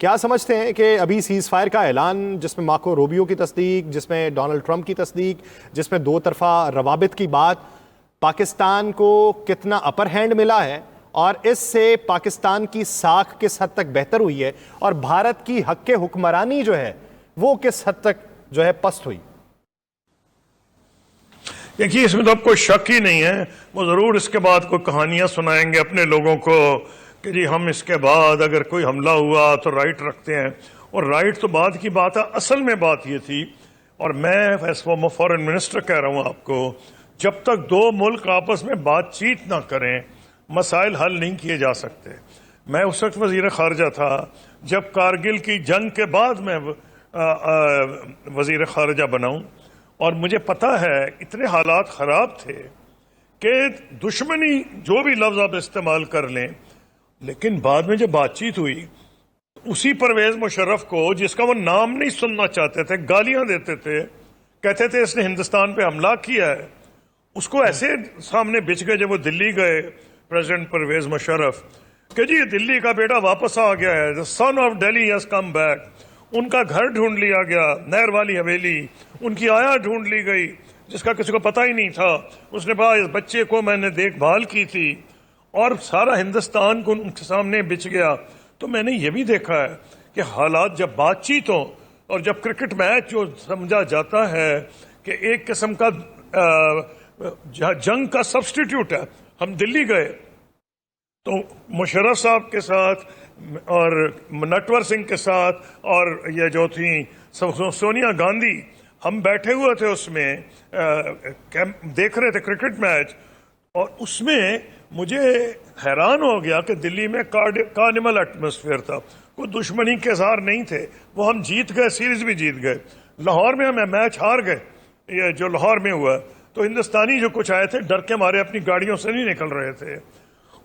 کیا سمجھتے ہیں کہ ابھی سیز فائر کا اعلان، جس میں مارکو روبیو کی تصدیق، جس میں ڈونلڈ ٹرمپ کی تصدیق، جس میں دو طرفہ روابط کی بات، پاکستان کو کتنا اپر ہینڈ ملا ہے اور اس سے پاکستان کی ساکھ کس حد تک بہتر ہوئی ہے اور بھارت کی حق حکمرانی جو ہے وہ کس حد تک جو ہے پست ہوئی؟ دیکھیے اس میں تو اب کوئی شک ہی نہیں ہے، وہ ضرور اس کے بعد کوئی کہانیاں سنائیں گے اپنے لوگوں کو کہ جی ہم اس کے بعد اگر کوئی حملہ ہوا تو رائٹ رکھتے ہیں، اور رائٹ تو بعد کی بات ہے، اصل میں بات یہ تھی، اور میں فورن منسٹر کہہ رہا ہوں آپ کو، جب تک دو ملک آپس میں بات چیت نہ کریں مسائل حل نہیں کیے جا سکتے۔ میں اس وقت وزیر خارجہ تھا جب کارگل کی جنگ کے بعد میں وزیر خارجہ بناؤں، اور مجھے پتا ہے اتنے حالات خراب تھے کہ دشمنی جو بھی لفظ آپ استعمال کر لیں، لیکن بعد میں جب بات چیت ہوئی اسی پرویز مشرف کو، جس کا وہ نام نہیں سننا چاہتے تھے، گالیاں دیتے تھے، کہتے تھے اس نے ہندوستان پہ حملہ کیا ہے، اس کو ایسے سامنے بچ گئے جب وہ دلی گئے پریزیڈنٹ پرویز مشرف کہ جی دلی کا بیٹا واپس آ گیا ہے، the son of Delhi has come back۔ ان کا گھر ڈھونڈ لیا گیا، نہر والی حویلی، ان کی آیا ڈھونڈ لی گئی جس کا کسی کو پتہ ہی نہیں تھا، اس نے کہا اس بچے کو میں نے دیکھ بھال کی تھی، اور سارا ہندوستان کو ان کے سامنے بچ گیا۔ تو میں نے یہ بھی دیکھا ہے کہ حالات جب بات چیت ہوں، اور جب کرکٹ میچ جو سمجھا جاتا ہے کہ ایک قسم کا جنگ کا سبسٹیٹیوٹ ہے، ہم دلی گئے تو مشرف صاحب کے ساتھ اور نٹور سنگھ کے ساتھ اور یہ جو تھیں سونیا گاندھی، ہم بیٹھے ہوئے تھے اس میں دیکھ رہے تھے کرکٹ میچ، اور اس میں مجھے حیران ہو گیا کہ دلی میں کارنیول ایٹماسفیئر تھا، کوئی دشمنی کے اظہار نہیں تھے، وہ ہم جیت گئے، سیریز بھی جیت گئے۔ لاہور میں ہمیں میچ ہار گئے، یہ جو لاہور میں ہوا، تو ہندوستانی جو کچھ آئے تھے ڈر کے مارے اپنی گاڑیوں سے نہیں نکل رہے تھے،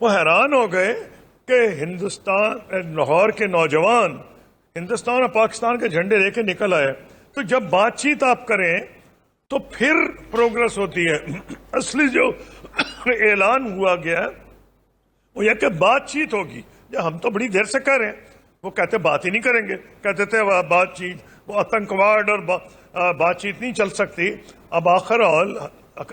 وہ حیران ہو گئے کہ ہندوستان لاہور کے نوجوان ہندوستان اور پاکستان کے جھنڈے لے کے نکل آئے۔ تو جب بات چیت آپ کریں تو پھر پروگرس ہوتی ہے۔ اصلی جو اعلان ہوا گیا وہ یہ کہ بات چیت ہوگی، ہم تو بڑی دیر سے کہہ رہے ہیں، وہ کہتے بات ہی نہیں کریں گے، کہتے تھے بات چیت، وہ آتنکواد اور بات چیت نہیں چل سکتی۔ اب آخر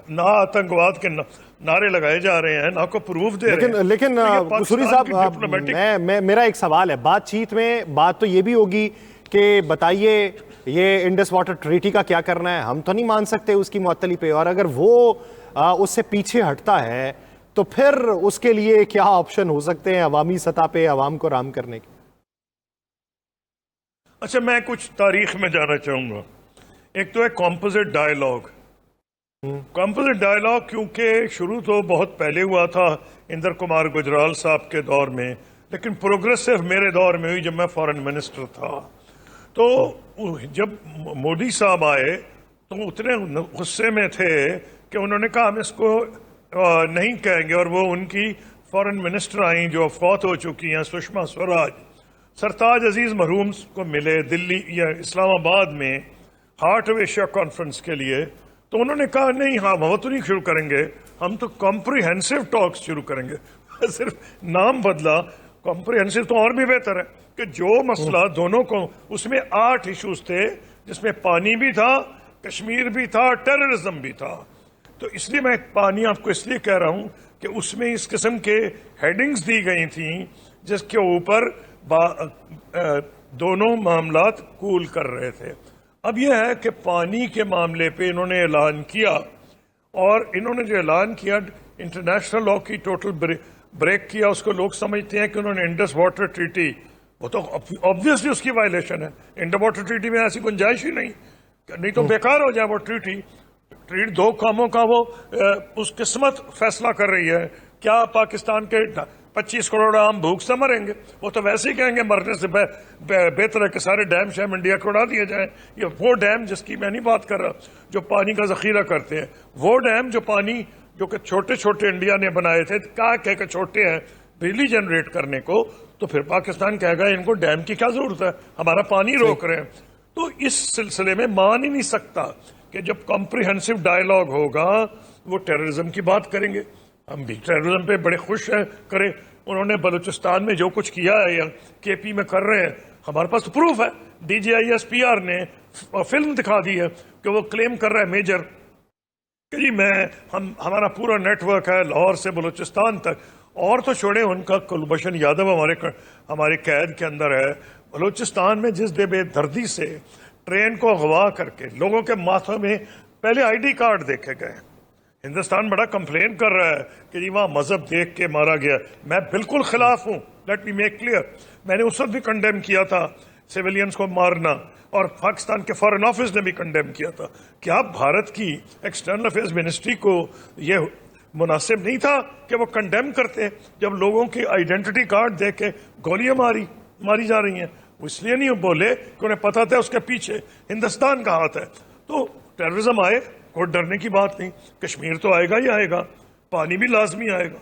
نہ آتنکواد کے نعرے لگائے جا رہے ہیں، نہ کو پروف دے رہے ہیں۔ لیکن قصوری صاحب، میرا ایک سوال ہے، بات چیت میں بات تو یہ بھی ہوگی کہ بتائیے یہ انڈس واٹر ٹریٹی کا کیا کرنا ہے، ہم تو نہیں مان سکتے اس کی معطلی پہ، اور اگر وہ اس سے پیچھے ہٹتا ہے تو پھر اس کے لیے کیا آپشن ہو سکتے ہیں عوامی سطح پہ عوام کو رام کرنے کے؟ اچھا، میں کچھ تاریخ میں جانا چاہوں گا۔ ایک تو ہے کمپوزٹ ڈائیلاگ۔ کمپوزٹ ڈائیلاگ کیونکہ شروع تو بہت پہلے ہوا تھا اندر کمار گجرال صاحب کے دور میں، لیکن پروگرس صرف میرے دور میں ہوئی جب میں فورن منسٹر تھا۔ تو جب مودی صاحب آئے تو اتنے غصے میں تھے کہ انہوں نے کہا ہم اس کو نہیں کہیں گے، اور وہ ان کی فورن منسٹر آئیں جو فوت ہو چکی ہیں، سشما سوراج، سرتاج عزیز مرحوم کو ملے دلی یا اسلام آباد میں ہارٹ آف ایشیا کانفرنس کے لیے، تو انہوں نے کہا نہیں، ہاں وہ تو نہیں شروع کریں گے، ہم تو کمپریہنسو ٹاکس شروع کریں گے۔ صرف نام بدلا، کمپریہنسو تو اور بھی بہتر ہے کہ جو مسئلہ دونوں کو، اس میں 8 ایشوز تھے جس میں پانی بھی تھا، کشمیر بھی تھا، ٹیررزم بھی تھا۔ تو اس لیے میں پانی آپ کو اس لیے کہہ رہا ہوں کہ اس میں اس قسم کے ہیڈنگز دی گئی تھیں جس کے اوپر دونوں معاملات کول کر رہے تھے۔ اب یہ ہے کہ پانی کے معاملے پہ انہوں نے اعلان کیا، اور انہوں نے جو اعلان کیا انٹرنیشنل لاء کی ٹوٹل بریک کیا۔ اس کو لوگ سمجھتے ہیں کہ انہوں نے انڈس واٹر ٹریٹی، وہ تو آبویسلی اس کی وائلیشن ہے، انڈس واٹر ٹریٹی میں ایسی گنجائش ہی نہیں تو بیکار ہو جائے وہ ٹریٹی۔ دو کاموں کا وہ اس قسمت فیصلہ کر رہی ہے، کیا پاکستان کے 25 کروڑ عام بھوک سے مریں گے؟ وہ تو ویسے ہی کہیں گے مرنے سے بہتر ہے کہ سارے ڈیم شیم انڈیا کو اڑا دیے جائیں۔ یہ وہ ڈیم جس کی میں نہیں بات کر رہا جو پانی کا ذخیرہ کرتے ہیں، وہ ڈیم جو پانی جو کہ چھوٹے چھوٹے انڈیا نے بنائے تھے، کہا کہ چھوٹے ہیں بجلی جنریٹ کرنے کو، تو پھر پاکستان کہے گا ان کو ڈیم کی کیا ضرورت ہے، ہمارا پانی روک رہے ہیں۔ تو اس سلسلے میں مان ہی نہیں سکتا کہ جب کمپریہنسو ڈائیلاگ ہوگا وہ ٹیررزم کی بات کریں گے۔ ہم بھی ٹیررزم پہ بڑے خوش ہیں، کریں، انہوں نے بلوچستان میں جو کچھ کیا ہے یا کے پی میں کر رہے ہیں، ہمارے پاس تو پروف ہے، DGISPR نے فلم دکھا دی ہے کہ وہ کلیم کر رہا ہے میجر کہ جی ہمارا پورا نیٹ ورک ہے لاہور سے بلوچستان تک. اور تو چھوڑے ان کا کلبھشن یادو ہمارے قید کے اندر ہے. بلوچستان میں جس بے دردی سے ٹرین کو اغوا کر کے لوگوں کے ماتھوں میں پہلے ID کارڈ دیکھے گئے. ہندوستان بڑا کمپلین کر رہا ہے کہ جی وہاں مذہب دیکھ کے مارا گیا. میں بالکل خلاف ہوں، لیٹ می میک کلیئر. میں نے اس وقت بھی کنڈیم کیا تھا سویلینز کو مارنا، اور پاکستان کے فارن آفس نے بھی کنڈیم کیا تھا. کیا بھارت کی ایکسٹرنل افیئرز منسٹری کو یہ مناسب نہیں تھا کہ وہ کنڈیم کرتے جب لوگوں کی آئیڈینٹی کارڈ دیکھ کے گولیاں ماری جا رہی ہیں؟ وہ اس لیے نہیں بولے کہ انہیں پتا تھا اس کے پیچھے ہندوستان کا ہاتھ ہے. تو ٹیررزم آئے، کوئی ڈرنے کی بات نہیں. کشمیر تو آئے گا ہی آئے گا، پانی بھی لازمی آئے گا.